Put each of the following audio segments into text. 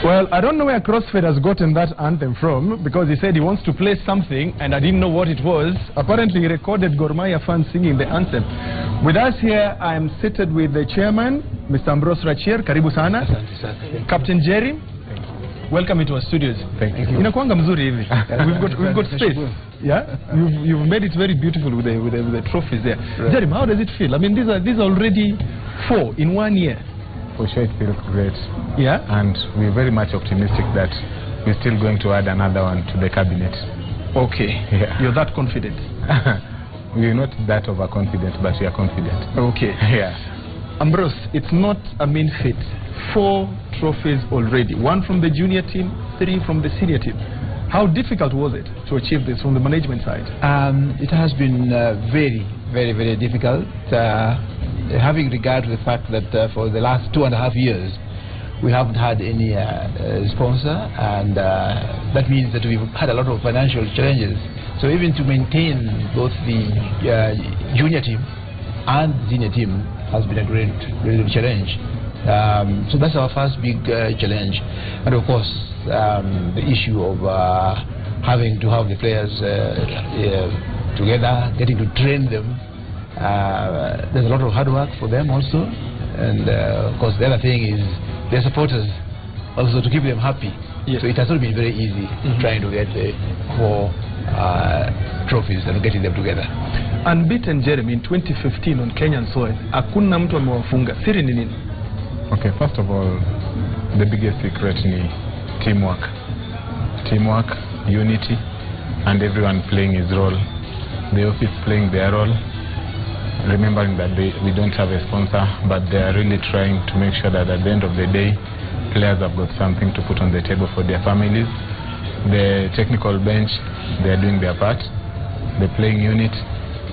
Well, I don't know where CrossFit has gotten that anthem from, because he said he wants to play something and I didn't know what it was. Apparently he recorded Gor Mahia fans singing the anthem. With us here, I am seated with the chairman, Mr. Ambrose Rachier. Karibu sana. Captain Jerry, welcome into our studios. Thank you. Inakuanga mzuri hivi. We've got space. Yeah, you've made it very beautiful with the trophies there. Right. Jerry, how does it feel? I mean, these are already 4 in 1 year. For sure, it feels great. Yeah. And we're very much optimistic that we're still going to add another one to the cabinet. Okay. Yeah. You're that confident? We're not that overconfident, but we are confident. Okay. Yeah. Ambrose, it's not a mean feat. 4 trophies already. 1 from the junior team, 3 from the senior team. How difficult was it to achieve this from the management side? It has been very, very difficult. Having regard to the fact that for the last 2.5 years we haven't had any sponsor, and that means that we've had a lot of financial challenges. So even to maintain both the junior team and the senior team has been a great challenge. So that's our first big challenge, and of course the issue of having to have the players together, getting to train them. There's a lot of hard work for them also, and of course the other thing is their supporters also, to keep them happy. Yes. So it has not been very easy trying to get the 4 trophies and getting them together. Unbeaten, Jeremy, in 2015 on Kenyan soil, hakuna mtu amewafunga. Siri ni nini? Okay, first of all, the biggest secret is teamwork. Teamwork, unity, and everyone playing his role. The office playing their role, remembering that we don't have a sponsor, but they are really trying to make sure that at the end of the day, players have got something to put on the table for their families. The technical bench, they are doing their part. The playing unit,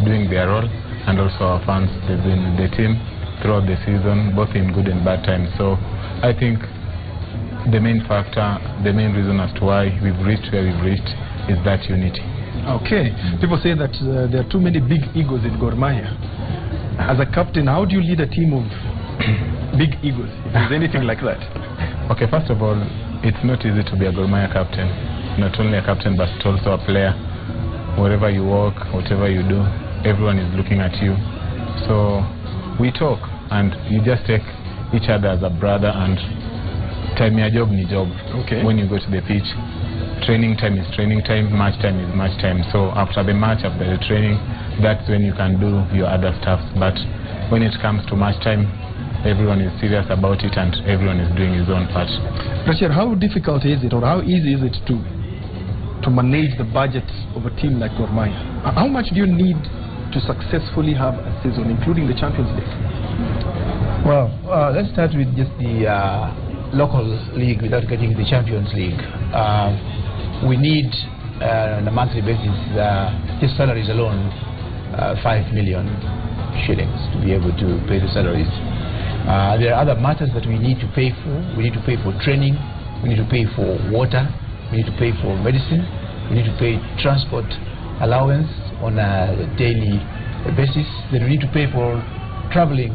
doing their role, and also our fans, they've been with the team throughout the season, both in good and bad times. So I think the main factor, the main reason as to why we've reached where we've reached is that unity. Okay. People say that there are too many big egos in Gor Mahia. As a captain, how do you lead a team of big egos, if there's anything like that? Okay, first of all, it's not easy to be a Gor Mahia captain. Not only a captain, but also a player. Wherever you walk, whatever you do, everyone is looking at you. So we talk, and you just take each other as a brother, and time your job ni job. Okay. When you go to the pitch, training time is training time, match time is match time. So after the match, after the training, that's when you can do your other stuff. But when it comes to match time, everyone is serious about it and everyone is doing his own part. Rachel, how difficult is it, or how easy is it to manage the budget of a team like Gor Mahia? How much do you need to successfully have a season, including the Champions League? Well, let's start with just the local league without getting the Champions League. We need on a monthly basis, his salaries alone, 5 million shillings to be able to pay the salaries. There are other matters that we need to pay for. We need to pay for training, we need to pay for water, we need to pay for medicine, we need to pay transport allowance on a daily basis. Then we need to pay for traveling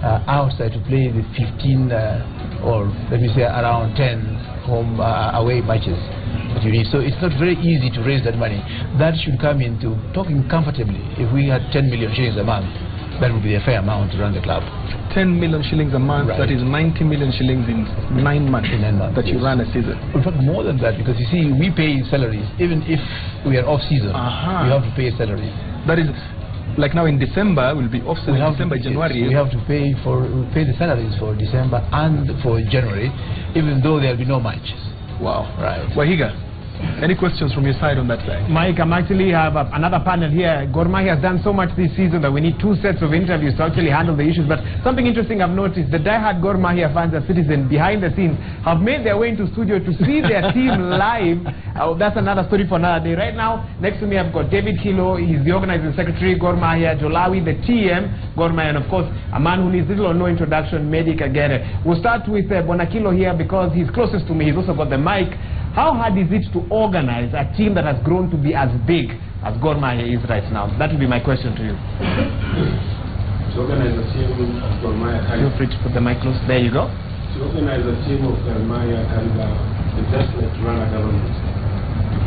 outside to play the 15 or let me say around 10 home away matches that you need. So it's not very easy to raise that money. That should come into talking comfortably. If we had 10 million shillings a month, that would be a fair amount to run the club. 10 million shillings a month, right. That is 90 million shillings in 9 months, that you run a season. In fact, more than that, because you see, we pay salaries. Even if we are off season, we have to pay salaries. That is, like now in December, we'll be off season, December, January. We have to pay the salaries for December and for January, even though there will be no matches. Wow. Right. Wahiga, any questions from your side on that side? Mike, I'm actually have another panel here. Gor Mahia has done so much this season that we need 2 sets of interviews to actually handle the issues. But something interesting I've noticed, the die-hard Gor Mahia fans and citizens behind the scenes have made their way into studio to see their team live. That's another story for another day. Right now, next to me I've got David Kilo. He's the organizing secretary, Gor Mahia. Jolawi, the TM, Gor Mahia. And of course, a man who needs little or no introduction, Medi Kagere. We'll start with Bonakilo here because he's closest to me. He's also got the mic. How hard is it to organize a team that has grown to be as big as Gor Mahia is right now? That would be my question to you. To organize a team of Gor Mahia Kariba. Feel free to put the mic close. There you go. To organize a team of Gor Mahia Kariba is just like to run a government.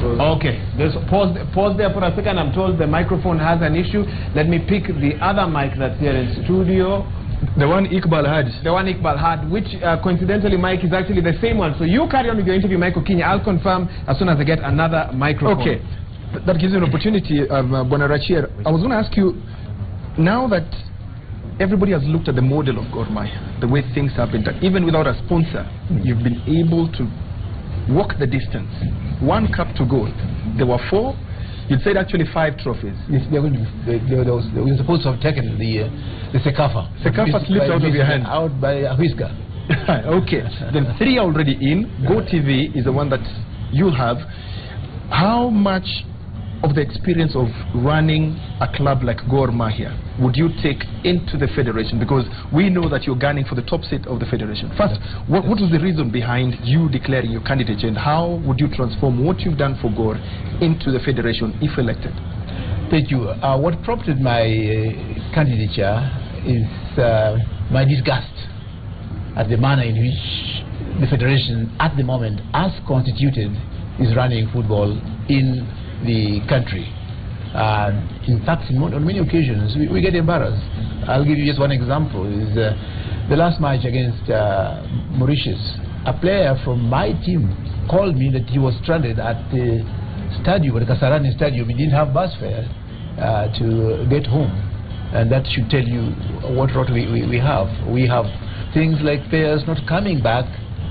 Okay, there's pause there for a second. I'm told the microphone has an issue. Let me pick the other mic that's here in studio. The one Iqbal had. The one Iqbal had, which coincidentally, Mike, is actually the same one. So you carry on with your interview, Mike Okinya. I'll confirm as soon as I get another microphone. Okay, that gives you an opportunity, Bonarachir. I was going to ask you, now that everybody has looked at the model of Gor Mahia, the way things have been done, even without a sponsor, you've been able to walk the distance. 1 cup to go. There were 4. You'd said actually 5 trophies. Yes, we were supposed to have taken the Sekafa. Sekafa slipped out of your hand. Out by a whisker. Okay, then 3 are already in. Go TV is the one that you'll have. How much of the experience of running a club like Gor Mahia would you take into the federation? Because we know that you're gunning for the top seat of the federation. First, what was the reason behind you declaring your candidature, and how would you transform what you've done for Gor into the federation if elected? Thank you. What prompted my candidature is my disgust at the manner in which the federation at the moment, as constituted, is running football in the country. In fact, on many occasions, we get embarrassed. I'll give you just one example. Is the last match against Mauritius. A player from my team called me that he was stranded at the stadium, at the Kasarani Stadium. He didn't have bus fare to get home. And that should tell you what rot we have. We have things like players not coming back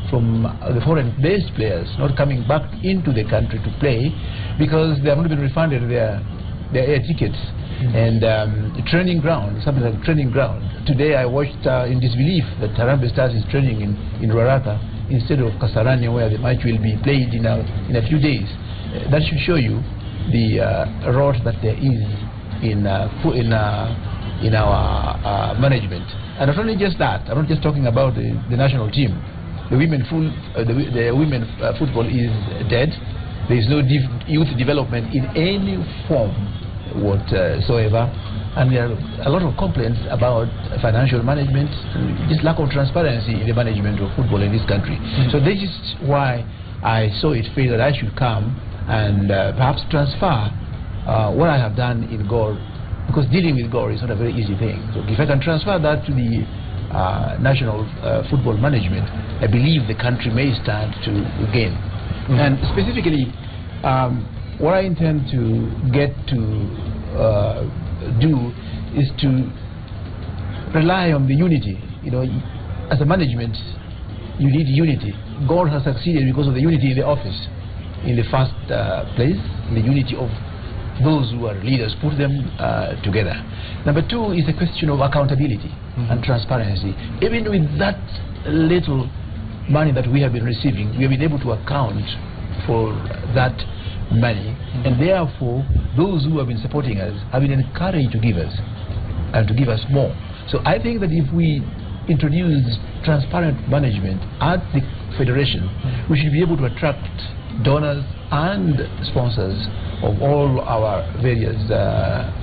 from the foreign-based players, not coming back into the country to play because they have not been refunded their air tickets. And training ground, something like training ground. Today I watched in disbelief that Harambee Stars is training in Ruaraka instead of Kasarani, where the match will be played in a few days. That should show you the rot that there is in our management. And not only just that, I'm not just talking about the national team. The women football is dead. There is no youth development in any form whatsoever, and there are a lot of complaints about financial management, just lack of transparency in the management of football in this country. So this is why I saw it fit that I should come and perhaps transfer what I have done in Gor, because dealing with Gor is not a very easy thing. So if I can transfer that to the national football management, I believe the country may stand to gain. And specifically, what I intend to get to do is to rely on the unity. You know, as a management, you need unity. God has succeeded because of the unity in the office. In the first place, the unity of those who are leaders, put them together. Number 2 is the question of accountability and transparency. Even with that little money that we have been receiving, we have been able to account for that money, and therefore those who have been supporting us have been encouraged to give us and to give us more. So I think that if we introduce transparent management at the federation, we should be able to attract donors and sponsors of all our various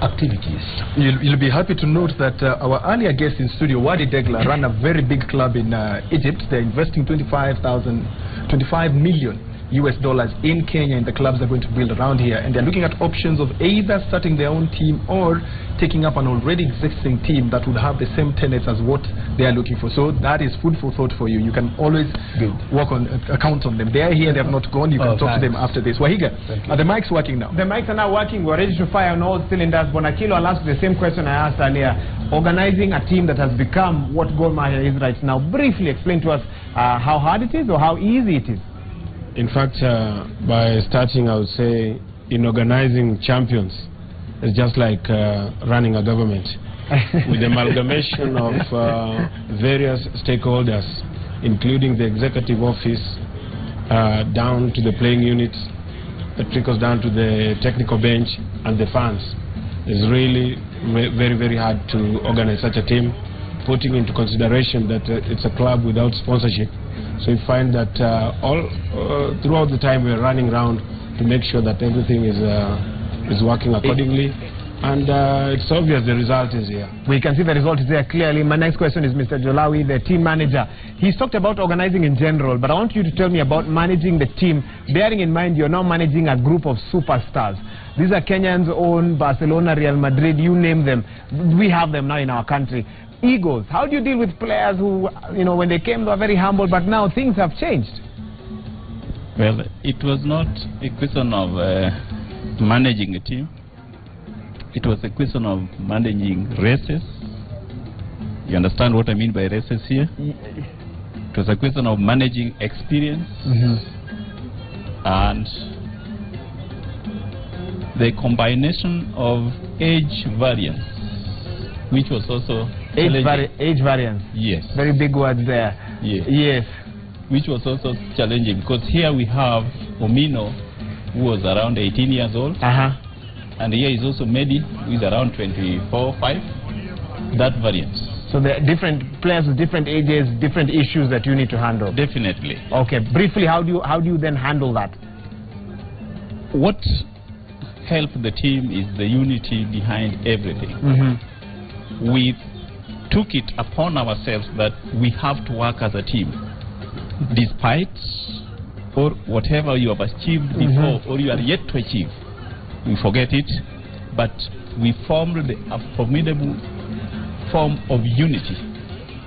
activities. You'll be happy to note that our earlier guest in studio, Wadi Degla, ran a very big club in Egypt. They're investing $25 million in Kenya, and the clubs they're going to build around here, and they're looking at options of either starting their own team or taking up an already existing team that would have the same tenets as what they are looking for. So that is food for thought for you. You can always count on them. They are here, they have not gone. You can talk to them after this. Wahiga, are the mics working now? The mics are now working. We're ready to fire on all cylinders. Bonakilo, I'll ask the same question I asked earlier. Organizing a team that has become what Gor Mahia is right now, briefly explain to us how hard it is or how easy it is. In fact, by starting, I would say, in organizing champions, it's just like running a government with the amalgamation of various stakeholders, including the executive office, down to the playing units, that trickles down to the technical bench and the fans. It's really very, very hard to organize such a team, putting into consideration that it's a club without sponsorship. So you find that throughout the time we're running around to make sure that everything is working accordingly. And it's obvious the result is here. We can see the result is there clearly. My next question is Mr. Jolawi, the team manager. He's talked about organizing in general, but I want you to tell me about managing the team, bearing in mind you're now managing a group of superstars. These are Kenyans own Barcelona, Real Madrid, you name them. We have them now in our country. Egos. How do you deal with players who, you know, when they came, they were very humble, but now things have changed? Well, it was not a question of managing a team. It was a question of managing races. You understand what I mean by races here? It was a question of managing experience and the combination of age variance, which was also age variance. Yes. Very big words there. Yes. Yes. Which was also challenging because here we have Omino, who was around 18 years old. And here is also Mehdi, who is around 24, 5. That variance. So there are different players with different ages, different issues that you need to handle. Definitely. Okay, briefly, how do you then handle that? What helped the team is the unity behind everything. We took it upon ourselves that we have to work as a team, despite or whatever you have achieved before or you are yet to achieve. We forget it, but we formed a formidable form of unity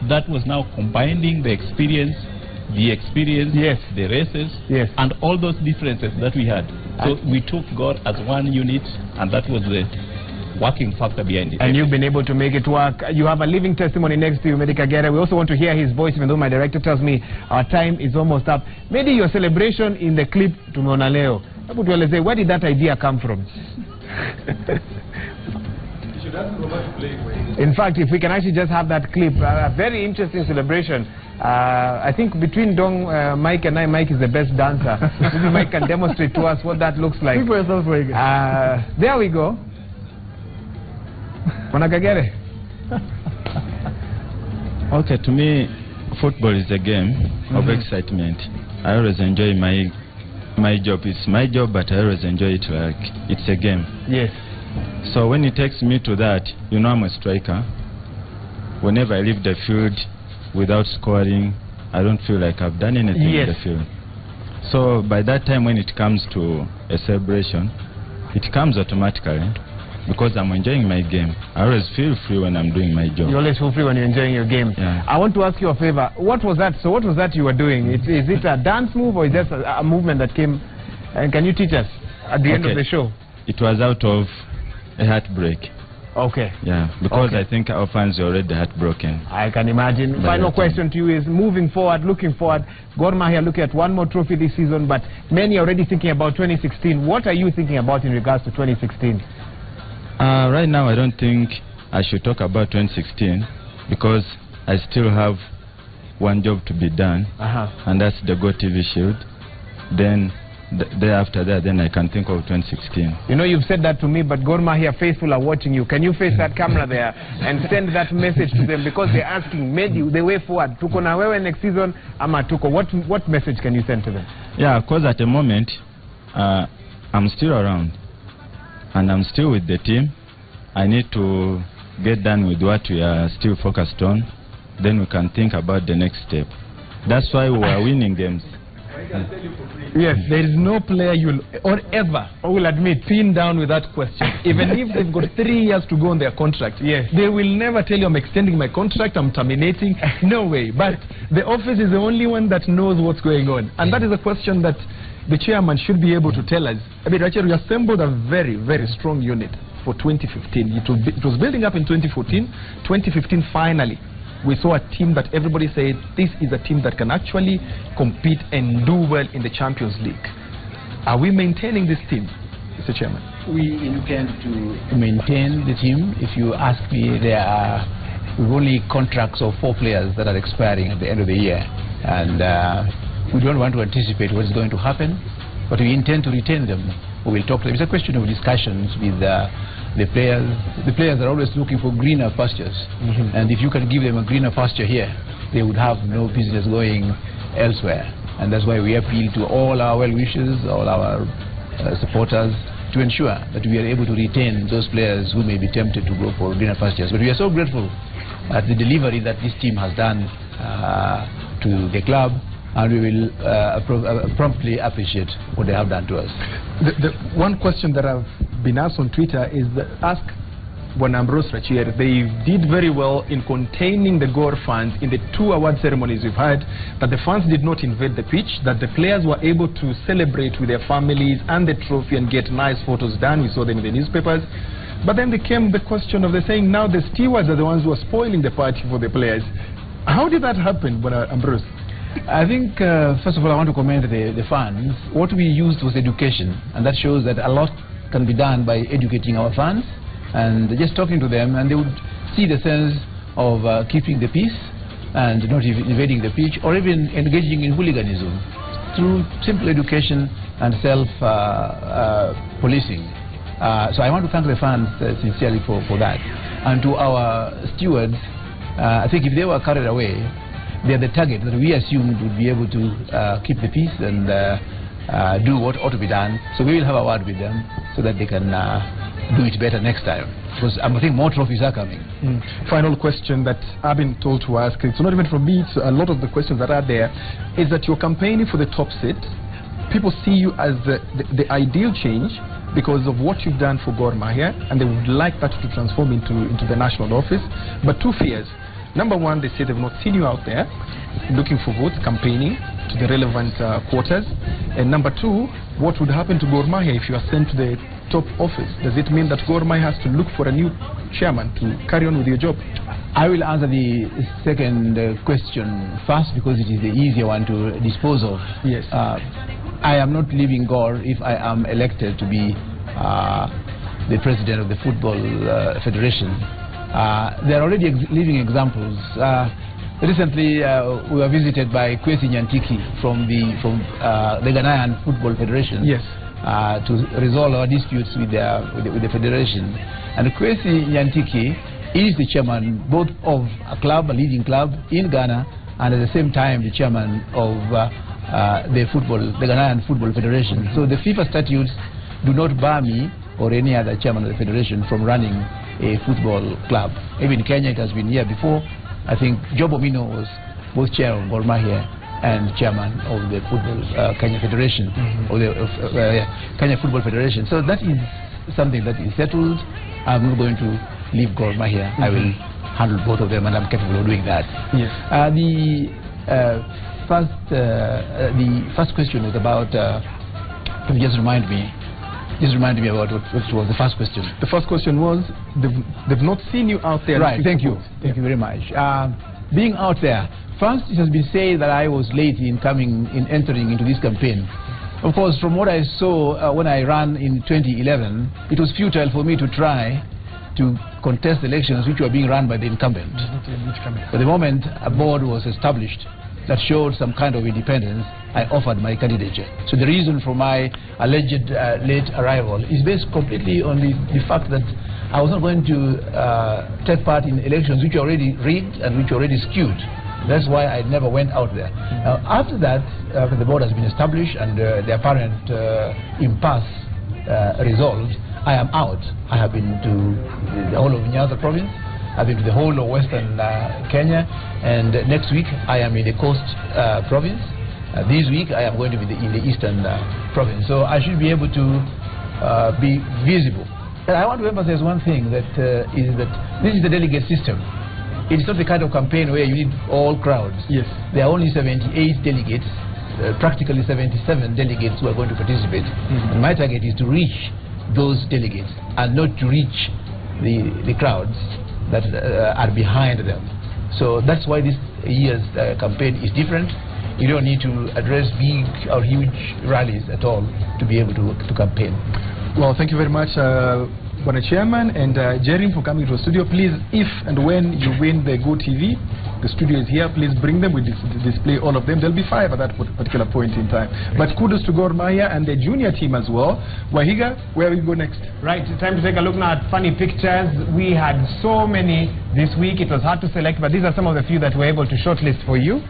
that was now combining the experience, yes, the races, yes, and all those differences that we had. So we took God as one unit, and that was the working factor behind it. And you've been able to make it work. You have a living testimony next to you, Mehdi Kagere. We also want to hear his voice, even though my director tells me our time is almost up. Mehdi, your celebration in the clip tumeona leo. Where did that idea come from? In fact, if we can actually just have that clip, a very interesting celebration. I think between Mike and I, Mike is the best dancer. Maybe Mike can demonstrate to us what that looks like. There we go. Kagere. Okay, to me, football is a game of excitement. I always enjoy my job. It's my job, but I always enjoy it like it's a game. Yes. So when it takes me to that, you know, I'm a striker. Whenever I leave the field without scoring, I don't feel like I've done anything in the field. So by that time, when it comes to a celebration, it comes automatically because I'm enjoying my game. I always feel free when I'm doing my job. You always feel free when you're enjoying your game. Yeah. I want to ask you a favor. What was that? So what was that you were doing? Is it a dance move or is that a movement that came? And can you teach us at the end of the show? It was out of a heartbreak. Okay. Yeah, because I think our fans are already heartbroken. I can imagine. Final question to you is, moving forward, looking forward, Gor Mahia looking at one more trophy this season, but many are already thinking about 2016. What are you thinking about in regards to 2016? Right now, I don't think I should talk about 2016 because I still have one job to be done, and that's the Go TV Shield. Then after that, then I can think of 2016. You know, you've said that to me, but Gor Mahia faithful are watching you. Can you face that camera there and send that message to them? Because they're asking, Mehdi, the way forward. Tuko na wewe next season, ama tuko. What message can you send to them? Yeah, because at the moment, I'm still around. And I'm still with the team. I need to get done with what we are still focused on. Then we can think about the next step. That's why we are winning games. Yes, there is no player you'll or ever will admit pin down with that question. Even if they've got 3 years to go on their contract, they will never tell you I'm extending my contract, I'm terminating. No way. But the office is the only one that knows what's going on. And that is a question that the chairman should be able to tell us. I mean, actually, we assembled a very, very strong unit for 2015. It was building up in 2014. 2015, finally, we saw a team that everybody said, this is a team that can actually compete and do well in the Champions League. Are we maintaining this team, Mr. Chairman? We intend to maintain the team. If you ask me, we've only contracts of 4 players that are expiring at the end of the year. And we don't want to anticipate what's going to happen, but we intend to retain them. We will talk to them. It's a question of discussions with the players. The players are always looking for greener pastures. And if you can give them a greener pasture here, they would have no business going elsewhere. And that's why we appeal to all our well-wishers, all our supporters, to ensure that we are able to retain those players who may be tempted to go for greener pastures. But we are so grateful at the delivery that this team has done to the club, and we will promptly appreciate what they have done to us. The one question that I've been asked on Twitter is ask Ambrose Rachier. They did very well in containing the Gor fans in the 2 award ceremonies we've had, that the fans did not invade the pitch, that the players were able to celebrate with their families and the trophy and get nice photos done. We saw them in the newspapers. But then came the question of the saying, now the stewards are the ones who are spoiling the party for the players. How did that happen, Ambrose? I think, first of all, I want to commend the fans. What we used was education, and that shows that a lot can be done by educating our fans and just talking to them, and they would see the sense of keeping the peace and not invading the pitch or even engaging in hooliganism through simple education and self-policing. So I want to thank the fans sincerely for that. And to our stewards, I think if they were carried away, they are the target that we assumed would be able to keep the peace and do what ought to be done. So we will have a word with them so that they can do it better next time. Because I think more trophies are coming. Final question that I've been told to ask, it's not even from me, it's a lot of the questions that are there, is that you're campaigning for the top seat. People see you as the ideal change because of what you've done for Gor Mahia, and they would like that to transform into the national office. But 2 fears. Number one, they say they've not seen you out there looking for votes, campaigning to the relevant quarters. And number 2, what would happen to Gor Mahia if you are sent to the top office? Does it mean that Gor Mahia has to look for a new chairman to carry on with your job? I will answer the second question first because it is the easier one to dispose of. Yes. I am not leaving Gor if I am elected to be the president of the Football Federation. There are already living examples. Recently, we were visited by Kwesi Nyantiki from the Ghanaian Football Federation. Yes. To resolve our disputes with the federation. And Kwesi Nyantiki is the chairman both of a club, a leading club in Ghana, and at the same time the chairman of the Ghanaian Football Federation. So the FIFA statutes do not bar me or any other chairman of the federation from running a football club. Even in Kenya, it has been here before. I think Job Omino was both chair of Gor Mahia and chairman of the football Kenya Federation, or the Kenya Football Federation. So that is something that is settled. I'm not going to leave Gor Mahia. I will handle both of them, and I'm capable of doing that. Yes. The first question was about. Can you just remind me? Just remind me about what was the first question. The first question was they've not seen you out there. Right. Thank you. Thank you very much. Being out there. First, it has been said that I was late in entering into this campaign. Of course, from what I saw when I ran in 2011, it was futile for me to try to contest elections which were being run by the incumbent. But the moment a board was established that showed some kind of independence, I offered my candidature. So the reason for my alleged late arrival is based completely on the fact that I was not going to take part in elections which were already rigged and which were already skewed. That's why I never went out there. After that, after the board has been established and the apparent impasse resolved, I am out. I have been to the whole of Nyanza province. I've been to the whole of Western Kenya, and next week I am in the Coast province. This week I am going to be in the Eastern province. So I should be able to be visible. And I want to emphasize one thing, that is that this is the delegate system. It's not the kind of campaign where you need all crowds. Yes. There are only 78 delegates, practically 77 delegates who are going to participate. And my target is to reach those delegates and not to reach the crowds that are behind them. So that's why this year's campaign is different. You don't need to address big or huge rallies at all to be able to campaign. Well, thank you very much, Bwana Chairman, and Jerry, for coming to the studio. Please, if and when you win the Go TV, the studio is here. Please bring them. We display all of them. There'll be 5 at that particular point in time. But kudos to Gor Mahia and the junior team as well. Wahiga, where will we go next? Right, it's time to take a look now at funny pictures. We had so many this week. It was hard to select, but these are some of the few that we're able to shortlist for you.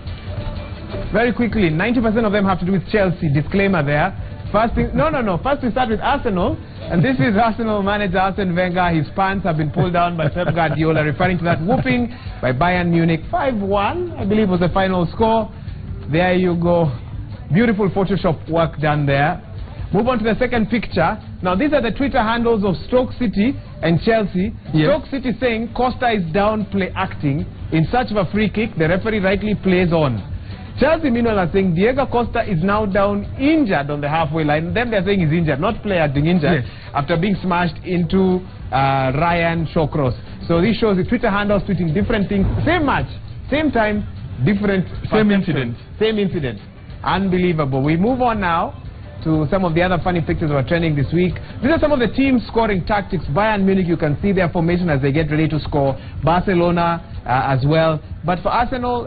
Very quickly, 90% of them have to do with Chelsea. Disclaimer there. First, first we start with Arsenal. And this is Arsenal manager Arsene Wenger. His pants have been pulled down by Pep Guardiola, referring to that whooping by Bayern Munich. 5-1, I believe, was the final score. There you go. Beautiful Photoshop work done there. Move on to the second picture. Now, these are the Twitter handles of Stoke City and Chelsea. Yes. Stoke City saying Costa is down play acting in search of a free kick. The referee rightly plays on. Chelsea, meanwhile, are saying Diego Costa is now down injured on the halfway line. Them they're saying he's injured, not play acting, injured, yes, after being smashed into Ryan Shawcross. So this shows the Twitter handles tweeting different things. Same match, same time, different... Same incident. Same incident. Unbelievable. We move on now to some of the other funny pictures that were trending this week. These are some of the team scoring tactics. Bayern Munich, you can see their formation as they get ready to score. Barcelona as well. But for Arsenal,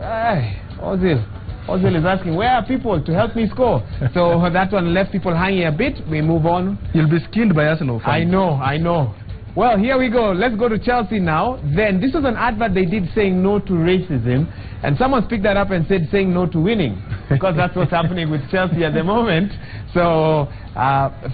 Ozil is asking, where are people to help me score? So that one left people hanging a bit. We move on. You'll be skinned by Arsenal fans. I know. Well, here we go. Let's go to Chelsea now. Then, this was an advert they did saying no to racism. And someone picked that up and said saying no to winning. Because that's what's happening with Chelsea at the moment. So,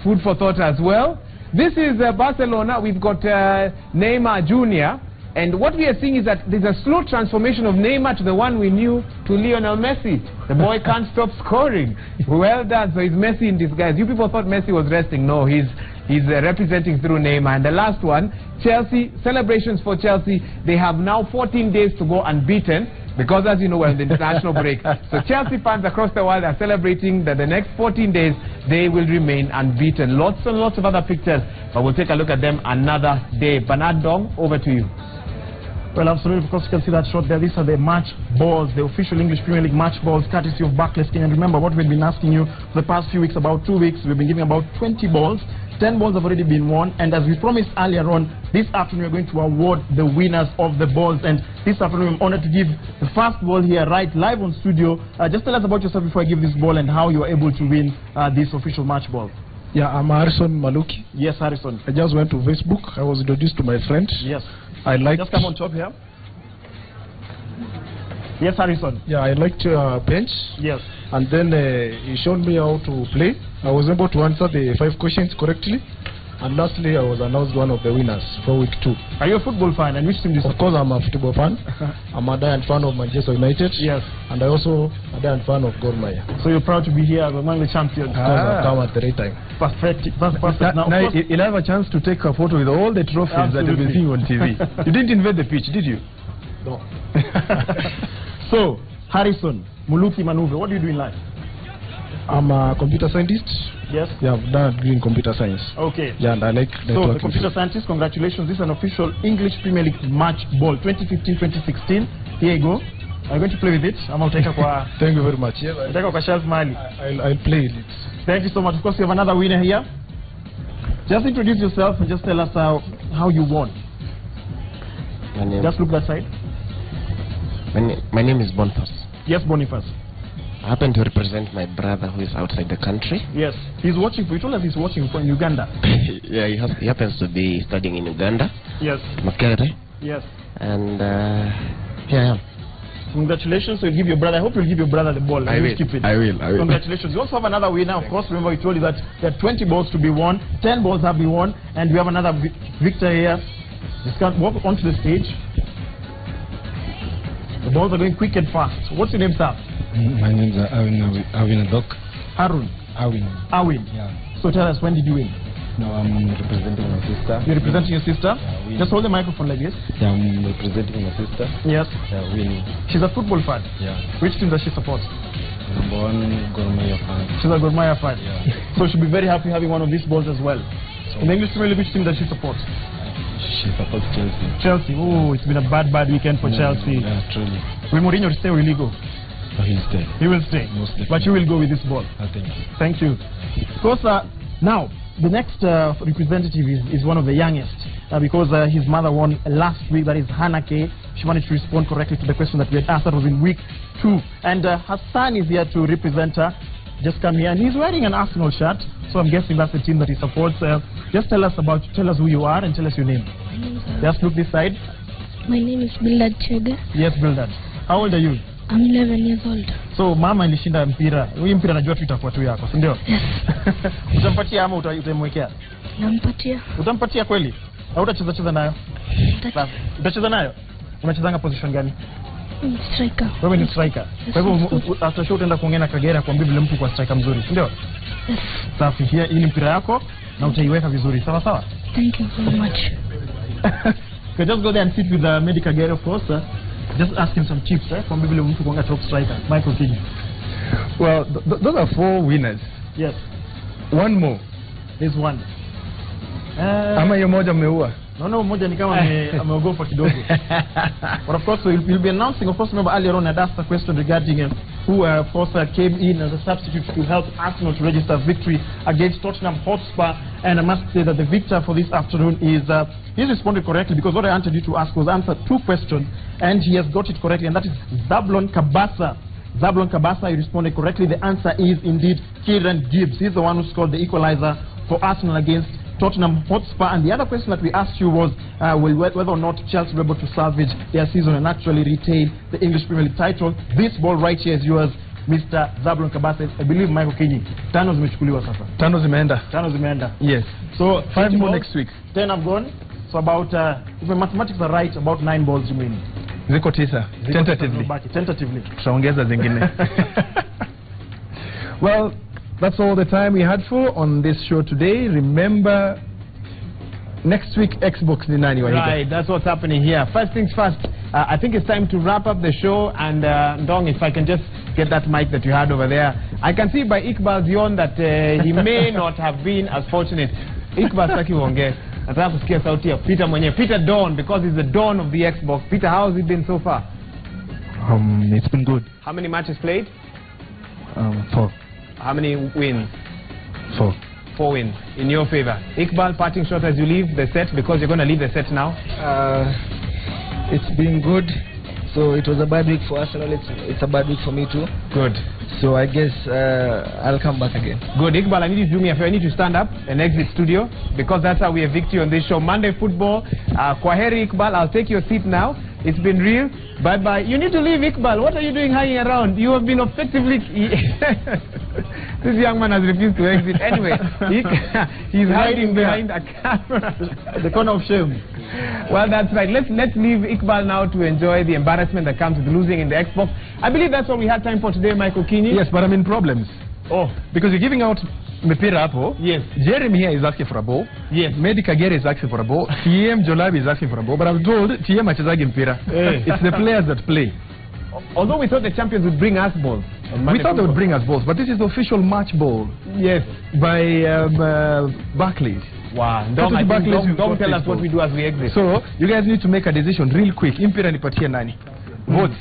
food for thought as well. This is Barcelona. We've got Neymar Jr. And what we are seeing is that there's a slow transformation of Neymar to the one we knew to Lionel Messi. The boy can't stop scoring. Well done. So it's Messi in disguise. You people thought Messi was resting. No, he's representing through Neymar. And the last one, Chelsea, celebrations for Chelsea. They have now 14 days to go unbeaten because, as you know, we're in the international break. So Chelsea fans across the world are celebrating that the next 14 days they will remain unbeaten. Lots and lots of other pictures, but we'll take a look at them another day. Bernard Dong, over to you. Well, absolutely. Of course, you can see that shot there. These are the match balls, the official English Premier League match balls, courtesy of Barclays King. And remember what we've been asking you for the past few weeks, about 2 weeks. We've been giving about 20 balls. 10 balls have already been won. And as we promised earlier on, this afternoon we're going to award the winners of the balls. And this afternoon I'm honored to give the first ball here right live on studio. Just tell us about yourself before I give this ball and how you were able to win this official match ball. Yeah, I'm Harrison Maluki. Yes, Harrison. I just went to Facebook. I was introduced to my friend. Yes. I liked... Just come on top here. Yes, Harrison. Yeah, I liked bench. Yes. And then he showed me how to play. I was able to answer the 5 questions correctly. And lastly, I was announced one of the winners for week 2. Are you a football fan? And which team do you support? Of course, I'm a football fan. I'm a diehard fan of Manchester United. Yes. And I also a diehard fan of Gor Mahia. So you're proud to be here among the champions? Of course, I've come at the right time. Perfect. That's perfect. Now you'll have a chance to take a photo with all the trophies that you've been seeing on TV. You didn't invade the pitch, did you? No. So, Harrison, Muluki Manuve, what do you do in life? I'm a computer scientist. Yes. Yeah, I've done a degree in computer science. Okay. Yeah, and I like so the computer scientist, congratulations. This is an official English Premier League match ball 2015-2016. Here you go. Are you going to play with it? Thank you very much. Yeah, I'll play it. Thank you so much. Of course, you have another winner here. Just introduce yourself and just tell us how you won. Just look that side. My name is Boniface. Yes, Boniface. I happen to represent my brother who is outside the country. Yes, he's watching. You told us he's watching from Uganda. Yeah, he happens to be studying in Uganda. Yes. Makerere. Yes. And here I am. Congratulations. So you give your brother. I hope you'll give your brother the ball. I will. Keep it. I will. Congratulations. You also have another winner. Of course, remember we told you that there are 20 balls to be won. 10 balls have been won, and we have another victor here. Just can't walk onto the stage. The balls are going quick and fast. What's your name, sir? My name is Awin Adok. Arun. Awin. Yeah. So tell us, when did you win? No, I'm representing my sister. You're representing your sister? Yeah, just hold the microphone like this. Yeah, I'm representing my sister. Yes. Yeah, winning. She's a football fan? Yeah. Which team does she support? Number 1, Gor Mahia fan. She's a Gor Mahia fan? Yeah. So she'll be very happy having one of these balls as well. So in the English Premier League, which team does she support? She supports Chelsea. Chelsea. Oh, it's been a bad weekend for Chelsea. Yeah, truly. Will Mourinho stay or will he go? No, he'll stay. He will stay. Most definitely. But you will go with this ball. I think. Thank you. Of course, now, the next representative is one of the youngest because his mother won last week. That is Hannah K. She managed to respond correctly to the question that we had asked. That was in week 2. And her son is here to represent her. Just come here. And he's wearing an Arsenal shirt. So I'm guessing that's the team that he supports. Just tell us who you are and tell us your name. Just look this side. My name is Bildad Chega. Yes, Bildad. How old are you? I'm 11 years old. So mama ilishinda mpira. Huyu mpira najua tu itakuwa tu yako, si ndio? Yes. Utampatia ama utamwekea? Nampatia. Utampatia kweli? Au utacheza nayo? Utacheza nayo? Unachezanga position gani? Striker. Wewe ni striker. Kwa hivyo after show utaenda kuongea na Kagera kuambia vile mtu kwa striker mzuri, ndio? Yes. Safi. Hii ni mpira yako na utaiweka vizuri. Sawa sawa? Thank you very much. Okay, just go there and sit with Medi Kagera, of course. Just ask him some tips, kuambia vile mtu kuongea top striker. Michael King. Well, those are 4 winners. Yes. One more. There's one. Ama hiyo moja mmeua. No, moja ni kama ameogopa kidogo. But of course, we'll be announcing, of course, remember earlier on I asked a question regarding who, of course, came in as a substitute to help Arsenal to register victory against Tottenham Hotspur. And I must say that the victor for this afternoon is, he's responded correctly, because what I wanted you to ask was answer 2 questions, and he has got it correctly, and that is Zablon Kabasa. Zablon Kabasa, he responded correctly. The answer is indeed Kieran Gibbs. He's the one who scored the equalizer for Arsenal against Tottenham Hotspur. And the other question that we asked you was whether or not Chelsea were able to salvage their season and actually retain the English Premier League title. This ball right here is yours, Mr. Zablon Kabasa. I believe Michael Kinyi. Tano zimechukuliwa sasa. Tano zimeenda. Yes. So 5 more next week. 10 have gone. So about, if my mathematics are right, about 9 balls remaining. Ziko 9. Tentatively. Tutaongeza zingine. Well, that's all the time we had for on this show today. Remember, next week Xbox ni nani Wahiga? Right, that's what's happening here. First things first, I think it's time to wrap up the show. And Ndong, if I can just get that mic that you had over there. I can see by Iqbal's yawn that he may not have been as fortunate. Iqbal, saki uongee. Nataka kusikia sauti ya Peter mwenyewe. Peter Dawn, because he's the dawn of the Xbox. Peter, how has it been so far? It's been good. How many matches played? 4. How many wins? 4. 4 wins in your favor. Iqbal, parting shot as you leave the set, because you're going to leave the set now. It's been good. So it was a bad week for Arsenal. It's a bad week for me too. Good. So I guess I'll come back again. Good. Iqbal, I need you to do me a favor. I need you to stand up and exit studio, because that's how we evict you on this show. Monday Football. Kwaheri Iqbal, I'll take your seat now. It's been real. Bye-bye. You need to leave, Iqbal. What are you doing hanging around? You have been effectively... This young man has refused to exit. Anyway, he's hiding behind a camera. The corner of shame. Well, that's right. Let's leave Iqbal now to enjoy the embarrassment that comes with losing in the Xbox. I believe that's all we had time for today, Michael Kinyi. Yes, but I'm in problems. Oh. Because you're giving out Mipira Apo. Yes. Jeremy here is asking for a ball. Yes. Medi Kagere is asking for a ball. TM Jolabi is asking for a ball. But I'm told TM Achezagi Mpira. It's the players that play. Although we thought the champions would bring us balls. We thought they would bring us balls, but this is the official match ball. Yes. By Barclays. Wow. Don't tell us what we do as we exit. So, you guys need to make a decision real quick. Impira nipatia nani? Votes.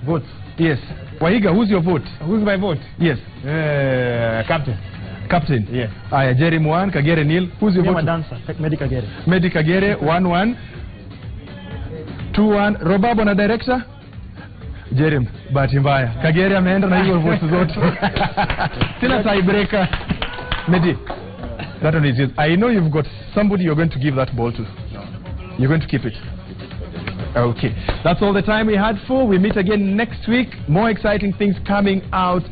Votes. Yes. Wahiga, who's your vote? Who's my vote? Yes. Captain. Captain? Yes. Jeremy 1, Kagere nil. Who's your vote? Dancer. Medi Kagere. Medi Kagere, 1-1. 2-1. Robabo na director? Jeremy, bahati mbaya. Kagere ameenda na hiyo votes zote. Sina tiebreaker. Medi, that one is yours. I know you've got somebody you're going to give that ball to. You're going to keep it. Okay. That's all the time we had for. We meet again next week. More exciting things coming out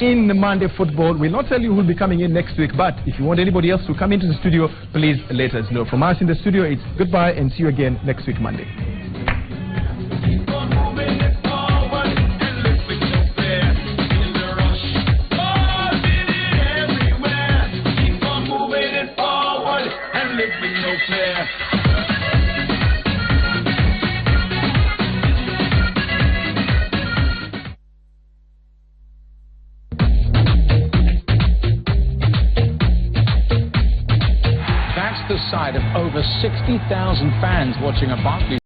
in the Monday Football. We'll not tell you who'll be coming in next week, but if you want anybody else to come into the studio, please let us know. From us in the studio, it's goodbye and see you again next week Monday. The side of over 60,000 fans watching a Barclays